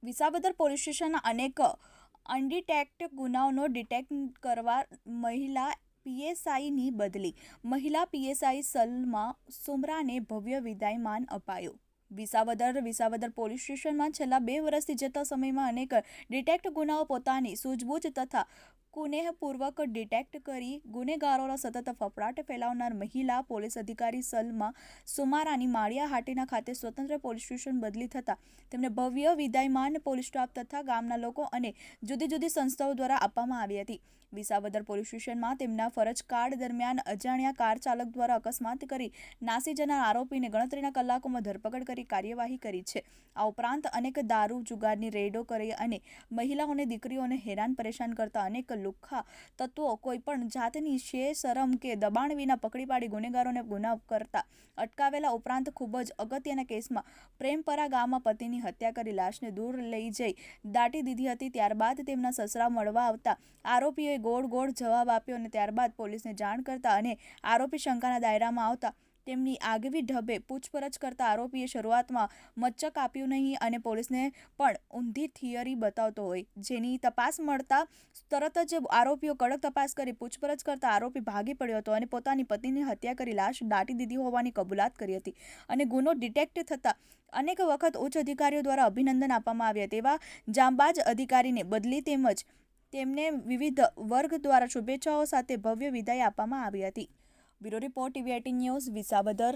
Visavadar police સ્ટેશનના અનેક અનડિટેક્ટ ગુનાઓનો detect કરવા મહિલા પીએસઆઈની બદલી. મહિલા પીએસઆઈ સલમા સુમરાને ભવ્ય વિદાયમાન અપાયું. વિસાવદર પોલીસ સ્ટેશનમાં છેલ્લા 2 વર્ષથી જતા સમયમાં અનેક ડિટેક્ટ ગુનાઓ પોતાની સૂઝબૂછ તથા કુનેહપૂર્વક ડિટેક્ટ કરી ગુનેગારોનો સતત ફફડાટ ફેલાવનાર મહિલા પોલીસ અધિકારી સલમા સુમારાની માળિયા હાટીના ખાતે સ્વતંત્ર પોલીસ સ્ટેશન બદલી થતાં તેમને ભવ્ય વિદાયમાન પોલીસ સ્ટાફ તથા ગામના લોકો અને જુદી જુદી સંસ્થાઓ દ્વારા આપવામાં આવી હતી. વિસાવદર પોલીસ સ્ટેશનમાં તેમના ફરજ કાળ દરમિયાન અજાણ્યા કાર ચાલક દ્વારા અકસ્માત કરી નાસી જનાર આરોપીને ગણતરીના કલાકોમાં ધરપકડ કરી કાર્યવાહી કરી છે. આ ઉપરાંત અનેક દારૂ જુગારની રેડો કરી અને મહિલાઓને દીકરીઓને હેરાન પરેશાન કરતા અનેક લુખ્ખા તત્વો કોઈપણ જાતની શરમ કે દબાણ વિના પકડી પાડી ગુનેગારોને ગુના કરતા અટકાવેલા. ઉપરાંત ખૂબ જ અગત્યના કેસમાં પ્રેમપરા ગામમાં પતિની હત્યા કરી લાશને દૂર લઈ જઈ દાટી દીધી હતી. ત્યારબાદ તેમના સસરા મળવા આવતા આરોપીઓએ ગોળ જવાબ આપ્યો અને ત્યારબાદ પોલીસને જાણ કરતા અને આરોપી શંકાના દાયરામાં આવતા તેમની આગવી ઢબે પૂછપરછ કરતા આરોપીએ શરૂઆતમાં મચ્ચક આપ્યું નહીં અને પોલીસને પણ ઊંધી થિયરી બતાવતો હોય, જેની તપાસ મળતા તરત જ આરોપીઓ કડક તપાસ કરી પૂછપરછ કરતા આરોપી ભાગી પડ્યો હતો અને પોતાની પત્નીની હત્યા કરી લાશ દાટી દીધી હોવાની કબૂલાત કરી હતી અને ગુનો ડિટેક્ટ થતા અનેક વખત ઉચ્ચ અધિકારીઓ દ્વારા અભિનંદન આપવામાં આવ્યા. તેવા જાંબાજ અધિકારીને બદલી તેમજ તેમને વિવિધ વર્ગ દ્વારા શુભેચ્છાઓ સાથે ભવ્ય વિદાય આપવામાં આવી હતી. Bureau report, TV18 news, Visavadar.